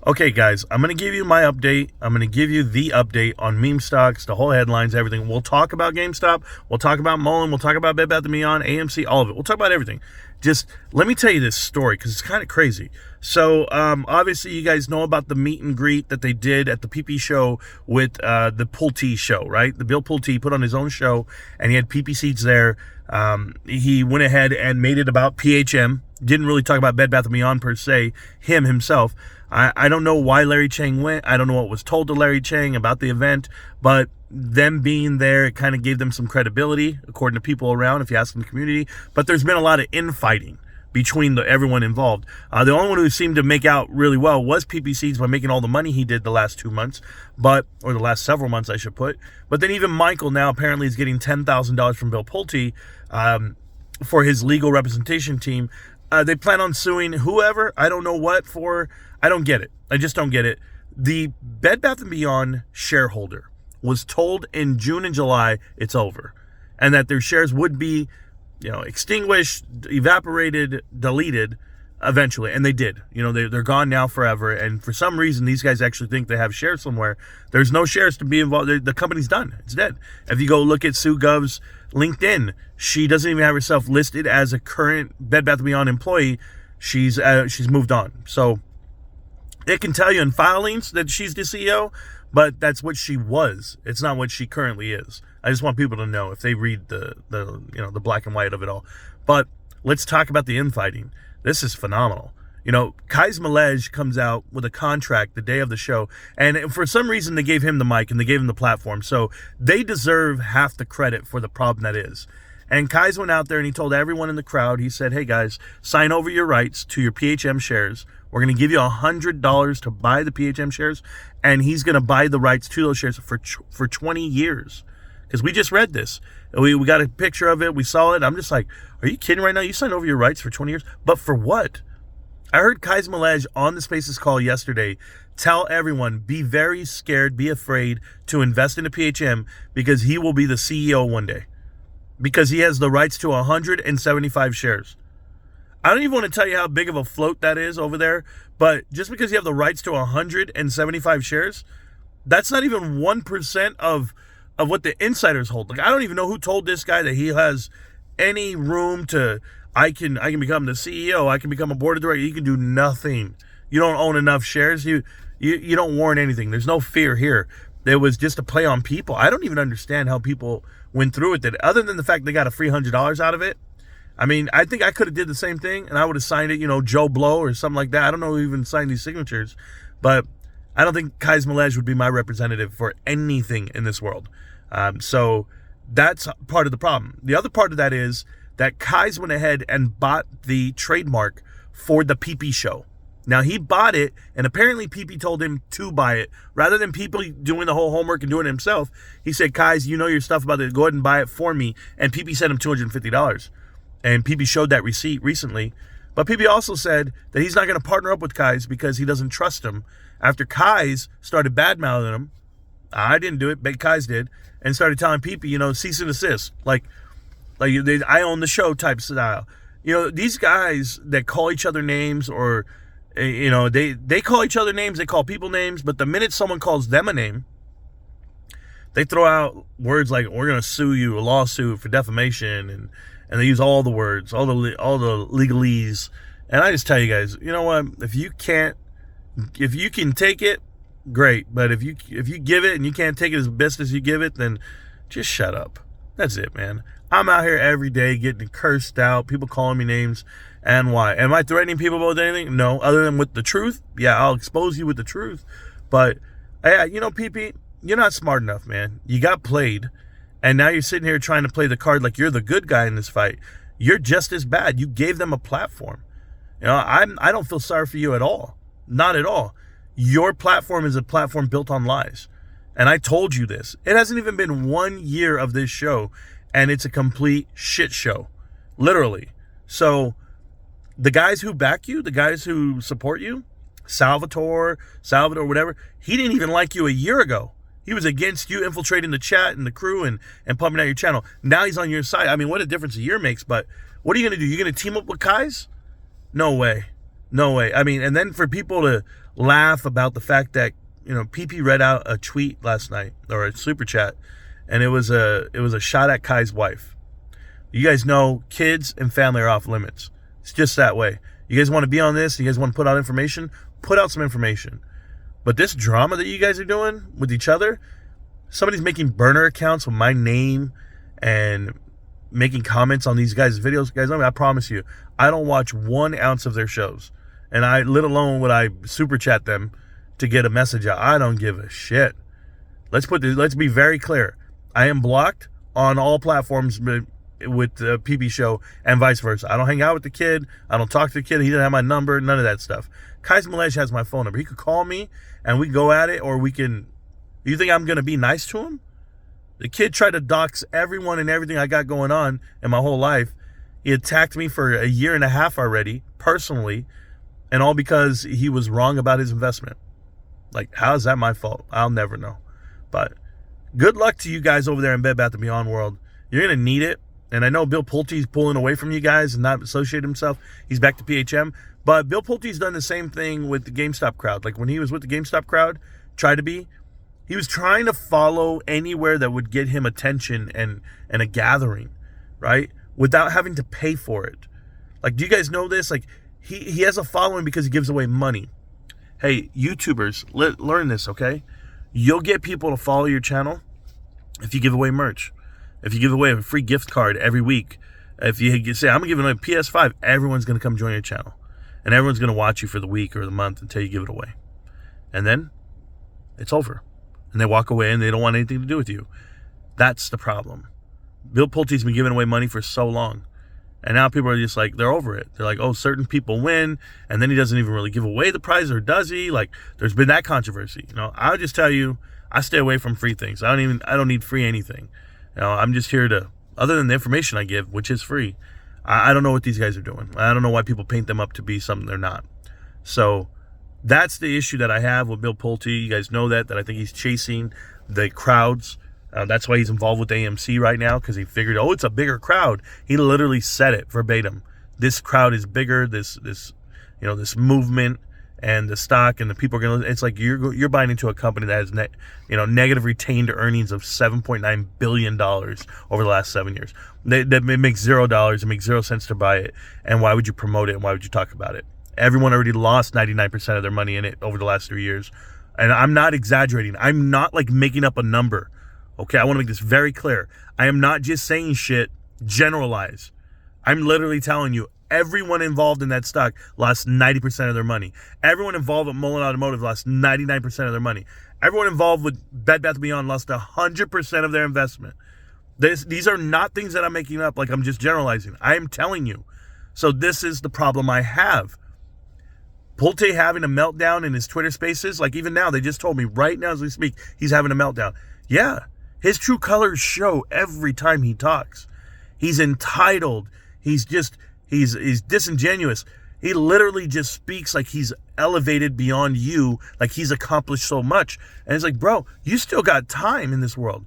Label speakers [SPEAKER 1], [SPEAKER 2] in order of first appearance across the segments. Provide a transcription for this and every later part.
[SPEAKER 1] Okay, guys, I'm going to give you my update. I'm going to give you the update on meme stocks, the whole headlines, everything. We'll talk about GameStop. We'll talk about Mullen. We'll talk about Bed Bath & Beyond, AMC, all of it. We'll talk about everything. Just let me tell you this story because it's kind of crazy. So, obviously, you guys know about the meet and greet that they did at the PP show with the Pulte show, right? The Bill Pulte put on his own show, and he had PP seats there. He went ahead and made it about PHM. Didn't really talk about Bed Bath & Beyond per se, himself. I don't know why Larry Chang went. I don't know what was told to Larry Chang about the event, but them being there, it kind of gave them some credibility, according to people around, if you ask in the community. But there's been a lot of infighting between everyone involved. The only one who seemed to make out really well was PPC's by making all the money he did the last 2 months, or the last several months, I should put. But then even Michael now apparently is getting $10,000 from Bill Pulte for his legal representation team. They plan on suing whoever, I don't know what for. I don't get it. I just don't get it. The Bed Bath & Beyond shareholder was told in June and July it's over, and that their shares would be, extinguished, evaporated, deleted eventually, and they did. They're gone now forever, and for some reason these guys actually think they have shares somewhere. There's no shares to be involved. The company's done. It's dead. If you go look at Sue Gov's LinkedIn, she doesn't even have herself listed as a current Bed Bath & Beyond employee. She's moved on. So it can tell you in filings that she's the CEO, but that's what she was. It's not what she currently is. I just want people to know if they read the black and white of it all. But let's talk about the infighting. This is phenomenal. Kais Malej comes out with a contract the day of the show, and for some reason they gave him the mic and they gave him the platform. So they deserve half the credit for the problem that is. And Kais went out there and he told everyone in the crowd, he said, hey guys, sign over your rights to your PHM shares. We're going to give you $100 to buy the PHM shares, and he's going to buy the rights to those shares for 20 years. Because we just read this. We got a picture of it. We saw it. I'm just like, are you kidding right now? You signed over your rights for 20 years? But for what? I heard Kais Malej on the Spaces call yesterday tell everyone, be very scared, be afraid to invest in a PHM because he will be the CEO one day. Because he has the rights to 175 shares. I don't even want to tell you how big of a float that is over there, but just because you have the rights to 175 shares, that's not even 1% of what the insiders hold. Like, I don't even know who told this guy that he has any room to, I can become the CEO, I can become a board of directors. You can do nothing. You don't own enough shares. You don't warrant anything. There's no fear here. There was just a play on people. I don't even understand how people went through with it, other than the fact they got a free $100 out of it. I mean, I think I could have did the same thing, and I would have signed it, Joe Blow or something like that. I don't know who even signed these signatures, but I don't think Kais Malej would be my representative for anything in this world. So that's part of the problem. The other part of that is that Kais went ahead and bought the trademark for the PP show. Now, he bought it, and apparently PP told him to buy it. Rather than people doing the whole homework and doing it himself, he said, Kais, you know your stuff about it. Go ahead and buy it for me. And PP sent him $250. And PP showed that receipt recently. But PP also said that he's not going to partner up with Kais because he doesn't trust him. After Kais started bad-mouthing him, I didn't do it, but Kais did, and started telling PP, cease and desist. Like I own the show type style. These guys that call each other names, or they call each other names, they call people names, but the minute someone calls them a name, they throw out words like, we're going to sue you, a lawsuit for defamation, and they use all the words, all the legalese. And I just tell you guys, you know what? If you can take it, great. But if you give it and you can't take it as best as you give it, then just shut up. That's it, man. I'm out here every day getting cursed out, people calling me names, and why? Am I threatening people about anything? No, other than with the truth. Yeah, I'll expose you with the truth. But, PP, you're not smart enough, man. You got played, and now you're sitting here trying to play the card like you're the good guy in this fight. You're just as bad. You gave them a platform. I don't feel sorry for you at all. Not at all. Your platform is a platform built on lies. And I told you this. It hasn't even been 1 year of this show, and it's a complete shit show. Literally. So, the guys who back you, the guys who support you, Salvatore, whatever, he didn't even like you a year ago. He was against you infiltrating the chat and the crew and pumping out your channel. Now he's on your side. I mean, what a difference a year makes, but what are you going to do? You're going to team up with Kais? No way. I mean, and then for people to laugh about the fact that, PP read out a tweet last night, or a super chat, and it was a shot at Kai's wife. You guys know kids and family are off limits. It's just that way. You guys want to be on this? You guys want to put out information? Put out some information. But this drama that you guys are doing with each other, somebody's making burner accounts with my name and making comments on these guys' videos. Guys, I promise you, I don't watch 1 ounce of their shows. And let alone would I super chat them to get a message out. I don't give a shit. Let's be very clear. I am blocked on all platforms with the PB show and vice versa. I don't hang out with the kid. I don't talk to the kid. He doesn't have my number. None of that stuff. Kais Malej has my phone number. He could call me and we go at it, or we can. You think I'm going to be nice to him? The kid tried to dox everyone and everything I got going on in my whole life. He attacked me for a year and a half already, personally, and all because he was wrong about his investment. Like, how is that my fault? I'll never know. But good luck to you guys over there in Bed Bath & Beyond world. You're going to need it. And I know Bill Pulte's pulling away from you guys and not associate himself. He's back to PHM. But Bill Pulte's done the same thing with the GameStop crowd. Like when he was with the GameStop crowd, he was trying to follow anywhere that would get him attention and a gathering, right? Without having to pay for it. Like, do you guys know this? Like, he has a following because he gives away money. Hey, YouTubers, learn this, okay? You'll get people to follow your channel if you give away merch. If you give away a free gift card every week, if you say, I'm giving away a PS5, everyone's going to come join your channel. And everyone's going to watch you for the week or the month until you give it away. And then it's over. And they walk away and they don't want anything to do with you. That's the problem. Bill Pulte's been giving away money for so long. And now people are just like, they're over it. They're like, oh, certain people win. And then he doesn't even really give away the prize, or does he? Like, there's been that controversy. I'll just tell you, I stay away from free things. I don't need free anything. I'm just here to, other than the information I give, which is free, I don't know what these guys are doing. I don't know why people paint them up to be something they're not. So that's the issue that I have with Bill Pulte. You guys know that I think he's chasing the crowds. That's why he's involved with AMC right now, because he figured, it's a bigger crowd. He literally said it verbatim. This crowd is bigger. This movement and the stock and the people are going to, it's like you're buying into a company that has negative retained earnings of $7.9 billion over the last 7 years. That makes $0. It makes 0 cents to buy it. And why would you promote it? And why would you talk about it? Everyone already lost 99% of their money in it over the last 3 years. And I'm not exaggerating. I'm not like making up a number. Okay, I want to make this very clear. I am not just saying shit, generalize. I'm literally telling you, everyone involved in that stock lost 90% of their money. Everyone involved with Mullen Automotive lost 99% of their money. Everyone involved with Bed Bath & Beyond lost 100% of their investment. These are not things that I'm making up, like I'm just generalizing. I am telling you. So this is the problem I have. Pulte having a meltdown in his Twitter spaces, like even now, they just told me right now as we speak, he's having a meltdown. Yeah, his true colors show every time he talks. He's entitled. He's disingenuous. He literally just speaks like he's elevated beyond you, like he's accomplished so much. And it's like, bro, you still got time in this world.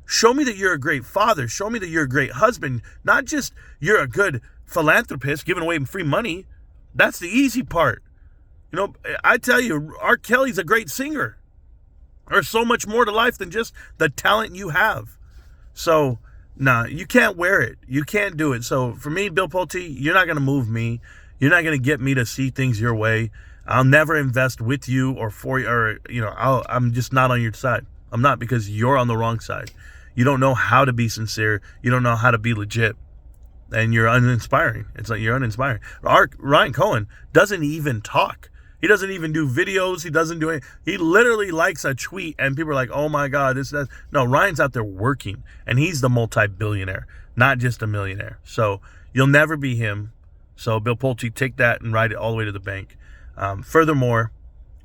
[SPEAKER 1] Show me that you're a great father. Show me that you're a great husband. Not just you're a good philanthropist giving away free money. That's the easy part. I tell you, R. Kelly's a great singer. There's so much more to life than just the talent you have. So, you can't wear it. You can't do it. So, for me, Bill Pulte, you're not going to move me. You're not going to get me to see things your way. I'll never invest with you or for you, or, I'm just not on your side. I'm not, because you're on the wrong side. You don't know how to be sincere. You don't know how to be legit. And you're uninspiring. It's like you're uninspiring. Ryan Cohen doesn't even talk. He doesn't even do videos. He doesn't do anything. He literally likes a tweet and people are like, oh my God, this, that. No, Ryan's out there working and he's the multi-billionaire, not just a millionaire. So you'll never be him. So Bill Pulte, take that and ride it all the way to the bank. Furthermore,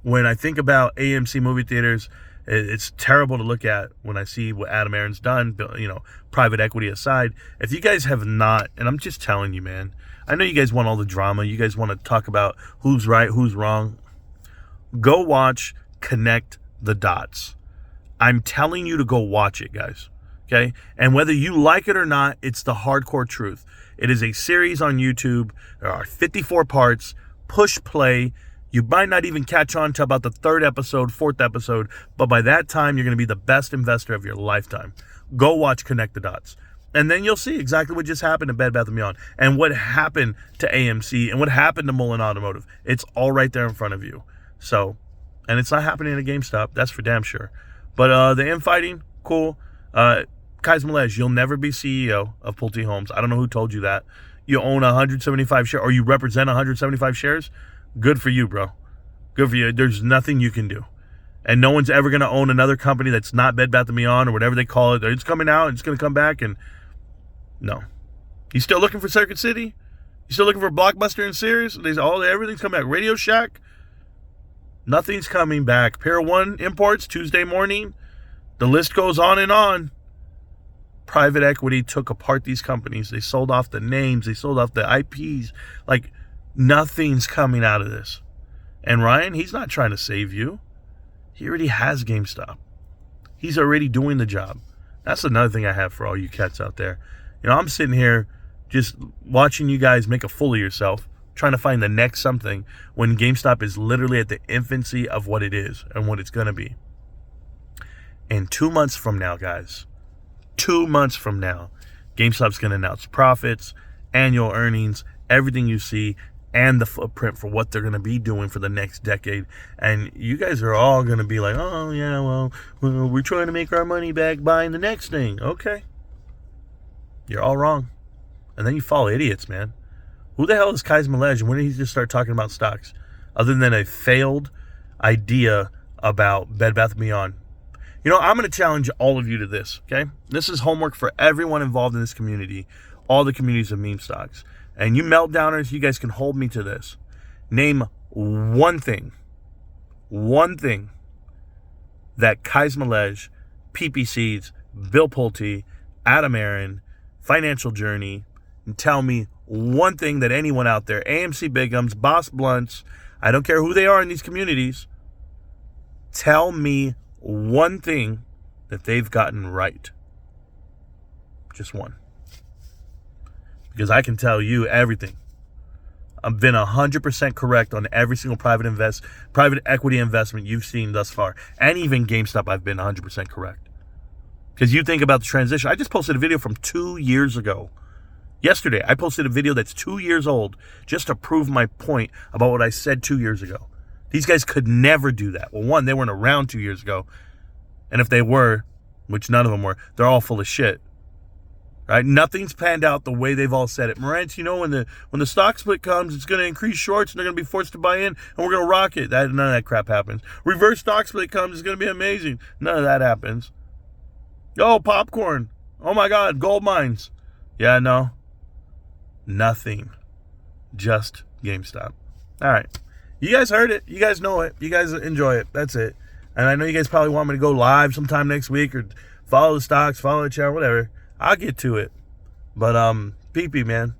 [SPEAKER 1] when I think about AMC movie theaters, it's terrible to look at when I see what Adam Aron's done, private equity aside. If you guys have not, and I'm just telling you, man, I know you guys want all the drama. You guys want to talk about who's right, who's wrong. Go watch Connect the Dots. I'm telling you to go watch it, guys. Okay? And whether you like it or not, it's the hardcore truth. It is a series on YouTube. There are 54 parts. Push play. You might not even catch on to about the 3rd episode, 4th episode, but by that time, you're going to be the best investor of your lifetime. Go watch Connect the Dots. And then you'll see exactly what just happened to Bed Bath & Beyond and what happened to AMC and what happened to Mullen Automotive. It's all right there in front of you. So, and it's not happening at GameStop. That's for damn sure. But the infighting, cool. Kais Malej, you'll never be CEO of Pulte Homes. I don't know who told you that. You own 175 shares, or you represent 175 shares. Good for you, bro. Good for you. There's nothing you can do. And no one's ever going to own another company that's not Bed Bath & Beyond or whatever they call it. It's coming out. It's going to come back. And no. You still looking for Circuit City? You still looking for Blockbuster and Sears? Everything's coming back. Radio Shack? Nothing's coming back. Pier 1 Imports, Tuesday morning. The list goes on and on. Private equity took apart these companies. They sold off the names. They sold off the IPs. Like, nothing's coming out of this. And Ryan, he's not trying to save you. He already has GameStop. He's already doing the job. That's another thing I have for all you cats out there. You know, I'm sitting here just watching you guys make a fool of yourself, trying to find the next something when GameStop is literally at the infancy of what it is and what it's going to be. And 2 months from now, guys, 2 months from now, GameStop's going to announce profits, annual earnings, everything you see, and the footprint for what they're going to be doing for the next decade. And you guys are all going to be like, oh, yeah, well, we're trying to make our money back buying the next thing. Okay. You're all wrong. And then you follow idiots, man. Who the hell is Kais Malej, and when did he just start talking about stocks? Other than a failed idea about Bed Bath & Beyond. You know, I'm going to challenge all of you to this, okay? This is homework for everyone involved in this community, all the communities of meme stocks. And you meltdowners, you guys can hold me to this. Name one thing that Kais Malej, PP Seeds, Bill Pulte, Adam Aaron, Financial Journey, and tell me one thing that anyone out there, AMC Bigums, Boss Blunts, I don't care who they are in these communities, tell me one thing that they've gotten right. Just one. Because I can tell you everything. I've been 100% correct on every single private equity investment you've seen thus far. And even GameStop, I've been 100% correct. Because you think about the transition. I just posted a video from 2 years ago. Yesterday, I posted a video that's 2 years old just to prove my point about what I said 2 years ago. These guys could never do that. Well, one, they weren't around 2 years ago. And if they were, which none of them were, they're all full of shit. Right? Nothing's panned out the way they've all said it. Morantz, you know, when the stock split comes, it's going to increase shorts and they're going to be forced to buy in and we're going to rock it. None of that crap happens. Reverse stock split comes, it's going to be amazing. None of that happens. Oh, popcorn. Oh my God, gold mines. Yeah, no. Nothing. Just GameStop. All right. You guys heard it. You guys know it. You guys enjoy it. That's it. And I know you guys probably want me to go live sometime next week or follow the stocks, follow the channel, whatever. I'll get to it. But, PP, man.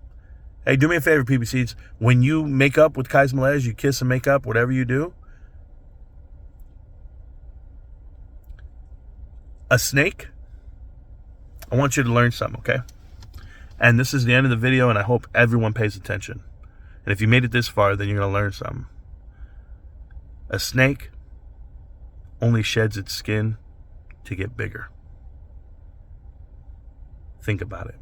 [SPEAKER 1] Hey, do me a favor, PP Seeds. When you make up with Kais Malej, you kiss and make up, whatever you do. A snake. I want you to learn something, okay? And this is the end of the video, and I hope everyone pays attention. And if you made it this far, then you're going to learn something. A snake only sheds its skin to get bigger. Think about it.